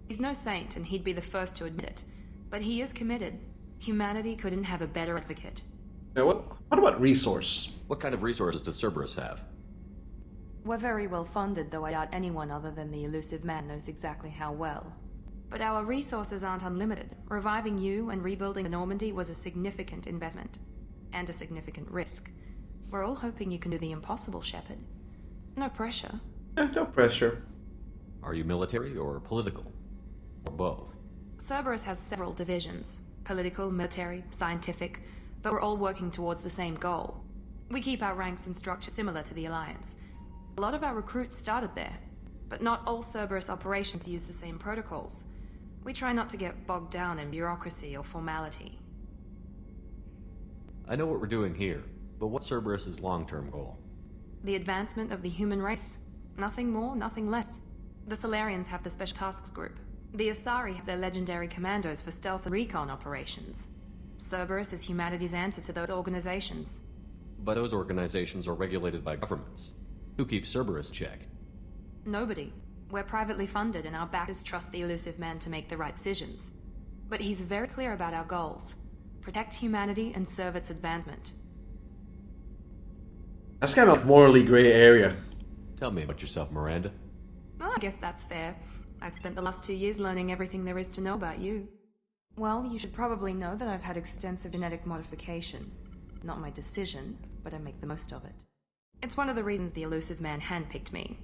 He's no saint, and he'd be the first to admit it, but he is committed. Humanity couldn't have a better advocate. Now, what about resource? What kind of resources does Cerberus have? We're very well funded, though I doubt anyone other than the elusive man knows exactly how well. But our resources aren't unlimited. Reviving you and rebuilding the Normandy was a significant investment. And a significant risk. We're all hoping you can do the impossible, Shepard. No pressure. No pressure. Are you military or political? Or both? Cerberus has several divisions. Political, military, scientific, but we're all working towards the same goal. We keep our ranks and structure similar to the Alliance. A lot of our recruits started there, but not all Cerberus operations use the same protocols. We try not to get bogged down in bureaucracy or formality. I know what we're doing here, but what's Cerberus's long-term goal? The advancement of the human race. Nothing more, nothing less. The Solarians have the Special Tasks Group. The Asari have their legendary commandos for stealth and recon operations. Cerberus is humanity's answer to those organizations. But those organizations are regulated by governments. Who keeps Cerberus in check? Nobody. We're privately funded, and our backers trust the elusive man to make the right decisions. But he's very clear about our goals. Protect humanity and serve its advancement. That's kind of morally gray area. Tell me about yourself, Miranda. Oh, I guess that's fair. I've spent the last 2 years learning everything there is to know about you. Well, you should probably know that I've had extensive genetic modification. Not my decision, but I make the most of it. It's one of the reasons the elusive man handpicked me.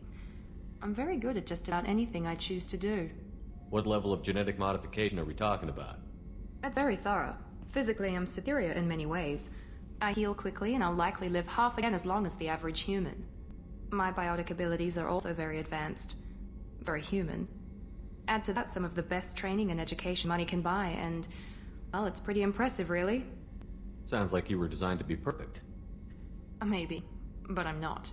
I'm very good at just about anything I choose to do. What level of genetic modification are we talking about? That's very thorough. Physically, I'm superior in many ways. I heal quickly, and I'll likely live half again as long as the average human. My biotic abilities are also very advanced. Very human. Add to that some of the best training and education money can buy, and, well, it's pretty impressive, really. Sounds like you were designed to be perfect. Maybe, but I'm not.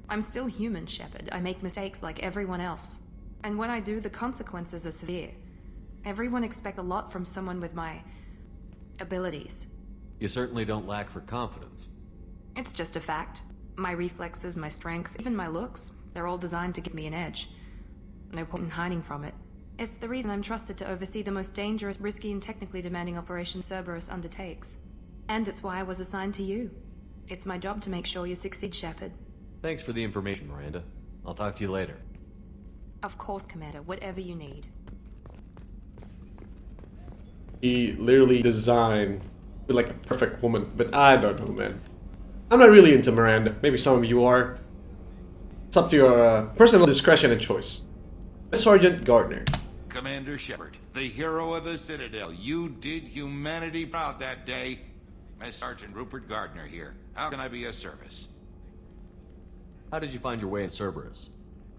I'm still human, Shepard. I make mistakes like everyone else. And when I do, the consequences are severe. Everyone expects a lot from someone with my abilities. You certainly don't lack for confidence. It's just a fact. My reflexes, my strength, even my looks, they're all designed to give me an edge. No point in hiding from it. It's the reason I'm trusted to oversee the most dangerous, risky, and technically demanding operations Cerberus undertakes. And it's why I was assigned to you. It's my job to make sure you succeed, Shepard. Thanks for the information, Miranda. I'll talk to you later. Of course, Commander. Whatever you need. He literally designed like the perfect woman, but I don't know, man. I'm not really into Miranda. Maybe some of you are. It's up to your personal discretion and choice. Sergeant Gardner. Commander Shepard, the hero of the Citadel. You did humanity proud that day. Master Sergeant Rupert Gardner here. How can I be of service? How did you find your way in Cerberus?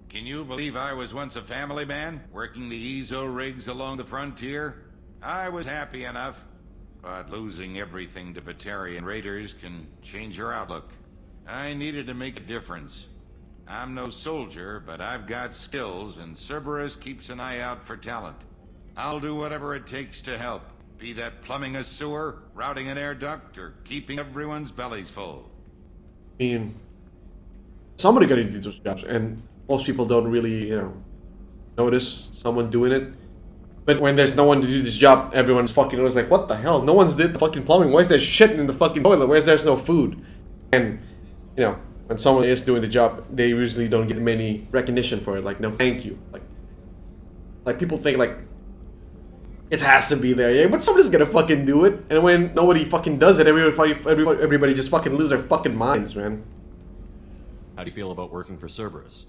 Can you believe I was once a family man, working the EZO rigs along the frontier? I was happy enough, but losing everything to Batarian raiders can change your outlook. I needed to make a difference. I'm no soldier, but I've got skills, and Cerberus keeps an eye out for talent. I'll do whatever it takes to help, be that plumbing a sewer, routing an air duct, or keeping everyone's bellies full. I mean, somebody gotta do those jobs, and most people don't really, notice someone doing it. But when there's no one to do this job, everyone's fucking always like, what the hell? No one's did the fucking plumbing. Why is there shit in the fucking toilet? Where's there's no food? And, when someone is doing the job, they usually don't get many recognition for it. Like, no, thank you. Like people think, like, it has to be there. Yeah, but somebody's gonna fucking do it. And when nobody fucking does it, everybody just fucking lose their fucking minds, man. How do you feel about working for Cerberus?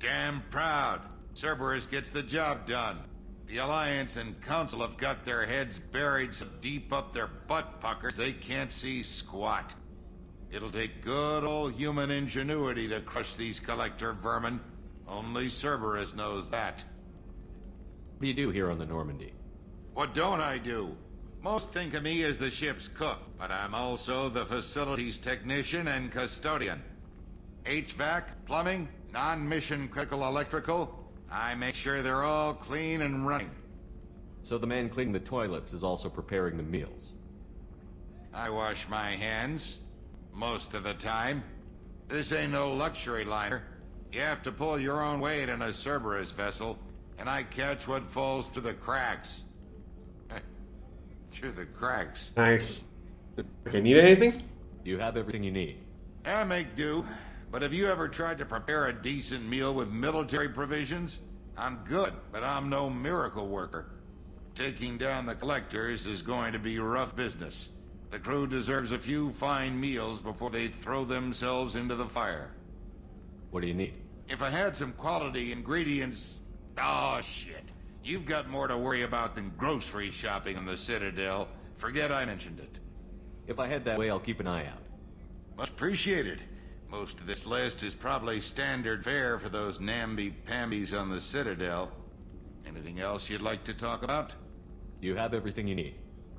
Damn proud. Cerberus gets the job done. The Alliance and Council have got their heads buried so deep up their butt puckers they can't see squat. It'll take good old human ingenuity to crush these collector vermin. Only Cerberus knows that. What do you do here on the Normandy? What don't I do? Most think of me as the ship's cook, but I'm also the facilities technician and custodian. HVAC, plumbing, non-mission critical electrical, I make sure they're all clean and running. So the man cleaning the toilets is also preparing the meals. I wash my hands, most of the time. This ain't no luxury liner. You have to pull your own weight in a Cerberus vessel, and I catch what falls through the cracks. Through the cracks. Nice. Okay, need anything? You have everything you need. I make do. But have you ever tried to prepare a decent meal with military provisions? I'm good, but I'm no miracle worker. Taking down the collectors is going to be rough business. The crew deserves a few fine meals before they throw themselves into the fire. What do you need? If I had some quality ingredients... Oh, shit. You've got more to worry about than grocery shopping in the Citadel. Forget I mentioned it. If I head that way, I'll keep an eye out. Much appreciated. Most of this list is probably standard fare for those namby-pambies on the Citadel. Anything else you'd like to talk about? You have everything you need.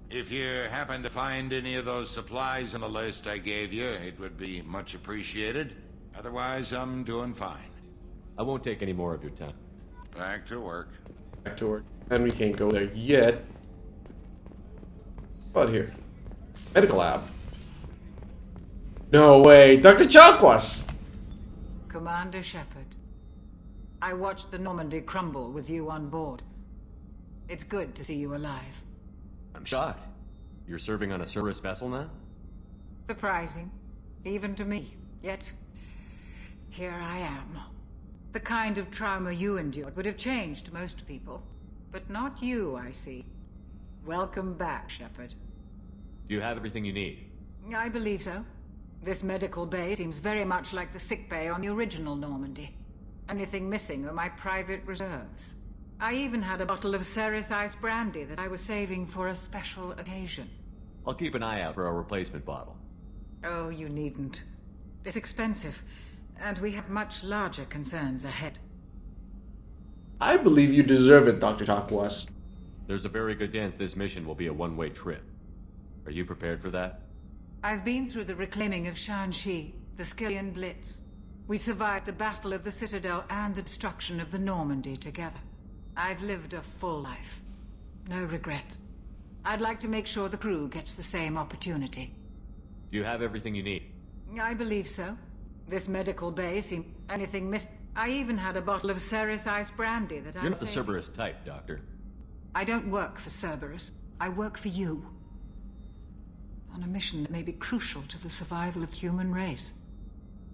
If you happen to find any of those supplies on the list I gave you, it would be much appreciated. Otherwise, I'm doing fine. I won't take any more of your time. Back to work. Back to work. And we can't go there yet. What here? Medical lab. No way, Dr. Chakwas! Commander Shepard, I watched the Normandy crumble with you on board. It's good to see you alive. I'm shocked. You're serving on a Cerberus vessel now? Surprising, even to me. Yet, here I am. The kind of trauma you endured would have changed most people. But not you, I see. Welcome back, Shepard. Do you have everything you need? I believe so. This medical bay seems very much like the sick bay on the original Normandy. Anything missing are my private reserves. I even had a bottle of Ceres Ice brandy that I was saving for a special occasion. I'll keep an eye out for a replacement bottle. Oh, you needn't. It's expensive, and we have much larger concerns ahead. I believe you deserve it, Dr. Chakwas. There's a very good chance this mission will be a one-way trip. Are you prepared for that? I've been through the reclaiming of Shanxi, the Skillian Blitz. We survived the Battle of the Citadel and the destruction of the Normandy together. I've lived a full life. No regrets. I'd like to make sure the crew gets the same opportunity. Do you have everything you need? I believe so. This medical bay seemed... Anything missed... I even had a bottle of Ceres Ice brandy that I... You're not the Cerberus type, Doctor. I don't work for Cerberus. I work for you. On a mission that may be crucial to the survival of the human race.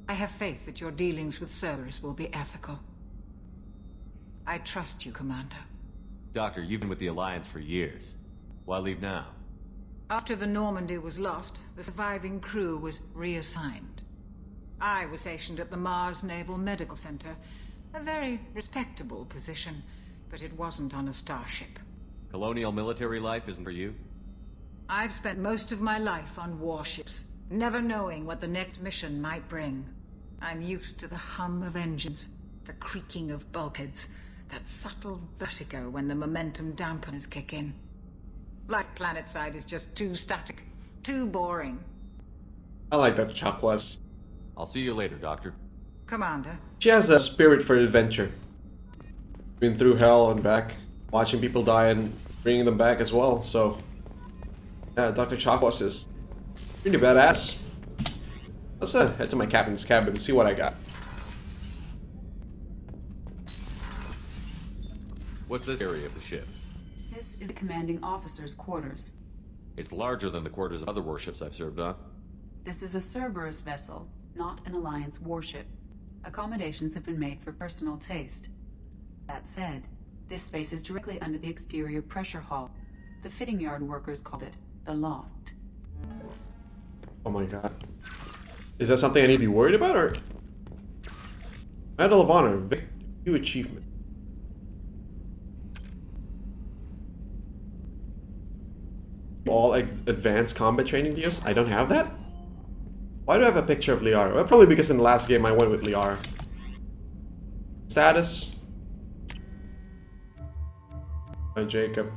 I have faith that your dealings with Cerberus will be ethical. I trust you, Commander. Doctor, you've been with the Alliance for years. Why leave now? After the Normandy was lost, the surviving crew was reassigned. I was stationed at the Mars Naval Medical Center, a very respectable position, but it wasn't on a starship. Colonial military life isn't for you? I've spent most of my life on warships, never knowing what the next mission might bring. I'm used to the hum of engines, the creaking of bulkheads, that subtle vertigo when the momentum dampeners kick in. Life planetside is just too static, too boring. I like Dr. Chakwas. I'll see you later, Doctor. Commander. She has a spirit for adventure. Been through hell and back, watching people die and bringing them back as well, so... Yeah, Dr. Chakwas is pretty badass. Let's head to my captain's cabin and see what I got. What's this area of the ship? This is the commanding officer's quarters. It's larger than the quarters of other warships I've served on. This is a Cerberus vessel, not an Alliance warship. Accommodations have been made for personal taste. That said, this space is directly under the exterior pressure hull. The fitting yard workers called it the loft. Oh my god. Is that something I need to be worried about, or? Medal of Honor, new achievement. All advanced combat training videos? I don't have that? Why do I have a picture of Liara? Well, probably because in the last game I went with Liara. Status. Jacob.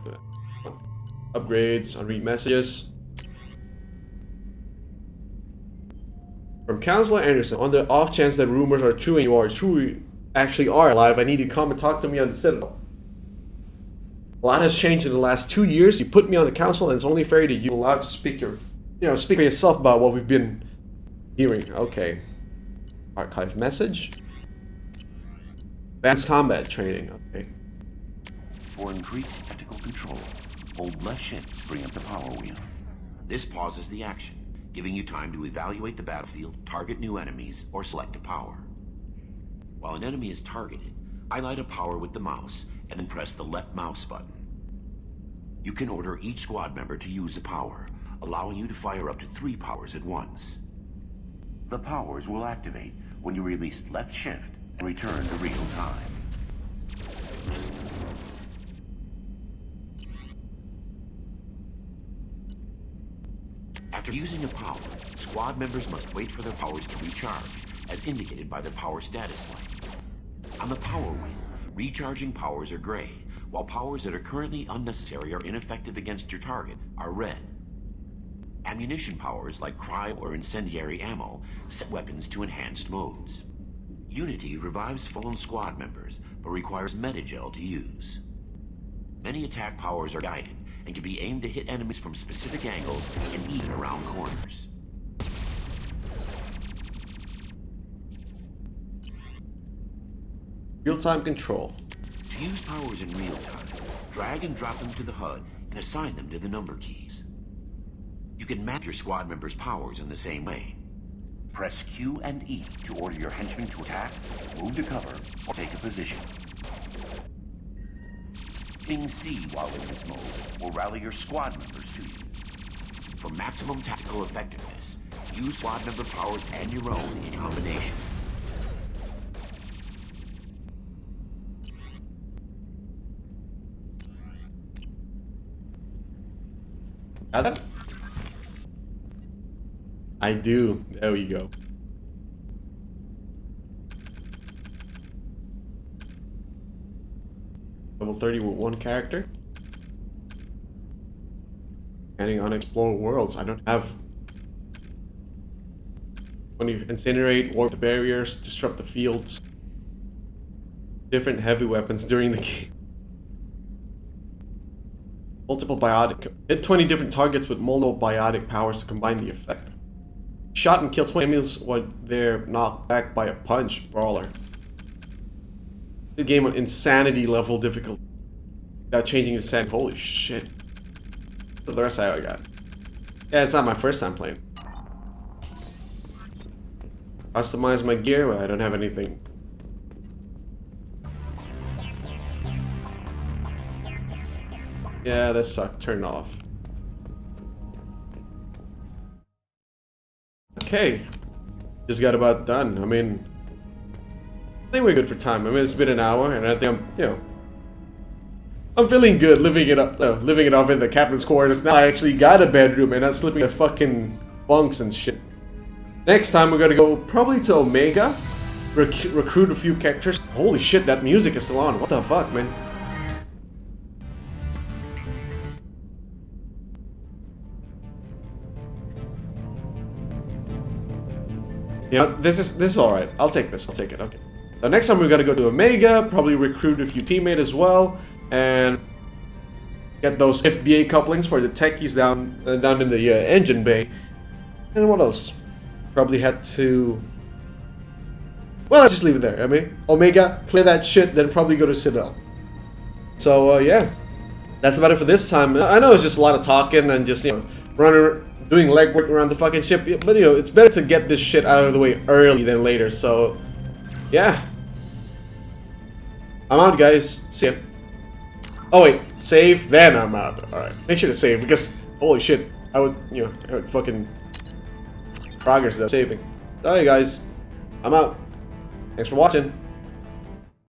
Upgrades, unread messages. From Counselor Anderson, on the off chance that rumors are true and you are truly actually are alive, I need you to come and talk to me on the Citadel. A lot has changed in the last 2 years. You put me on the council and it's only fair that you're allowed to speak speak for yourself about what we've been hearing. Okay. Archive message. Advanced combat training. Okay. For increased tactical control, hold left shift to bring up the power wheel. This pauses the action, giving you time to evaluate the battlefield, target new enemies, or select a power. While an enemy is targeted, highlight a power with the mouse, and then press the left mouse button. You can order each squad member to use a power, allowing you to fire up to 3 powers at once. The powers will activate when you release left shift and return to real time. After using a power, squad members must wait for their powers to recharge, as indicated by the power status light. On the power wheel, recharging powers are gray, while powers that are currently unnecessary or ineffective against your target are red. Ammunition powers like cryo or incendiary ammo set weapons to enhanced modes. Unity revives fallen squad members, but requires metagel to use. Many attack powers are guided and can be aimed to hit enemies from specific angles and even around corners. Real-time control. To use powers in real time, drag and drop them to the HUD and assign them to the number keys. You can map your squad members' powers in the same way. Press Q and E to order your henchmen to attack, move to cover, or take a position. Hitting C while in this mode will rally your squad members to you. For maximum tactical effectiveness, use squad member powers and your own in combination. Got that? I do. There we go. Level 30 with 1 character. Scanning unexplored worlds. I don't have... When you incinerate, warp the barriers, disrupt the fields. Different heavy weapons during the game. Multiple biotic. Hit 20 different targets with multiple biotic powers to combine the effect. Shot and kill 20 enemies when they're knocked back by a punch. Brawler. The game on insanity level difficulty. Without changing the sand. Holy shit. What's the rest I got? Yeah, it's not my first time playing. Customize my gear. Well, I don't have anything. Yeah, this sucked. Turn it off. Okay. Just got about done. I mean, I think we're good for time. I mean, it's been an hour, and I think I'm feeling good living it up, living it off in the captain's quarters. Now I actually got a bedroom and not sleeping in fucking bunks and shit. Next time we're gonna go probably to Omega, recruit a few characters. Holy shit, that music is still on. What the fuck, man? You know, this is alright. I'll take this. I'll take it. Okay. So next time we're gonna go to Omega, probably recruit a few teammates as well, and get those FBA couplings for the techies down in the engine bay. And what else? Probably had to... Well, let's just leave it there. I mean, Omega, play that shit, then probably go to Citadel. So, yeah. That's about it for this time. I know it's just a lot of talking and just, doing legwork around the fucking ship, but it's better to get this shit out of the way early than later, so yeah. I'm out, guys. See ya. Oh wait, save, then I'm out. Alright, make sure to save, because holy shit, I would fucking progress that saving. Alright guys, I'm out. Thanks for watching.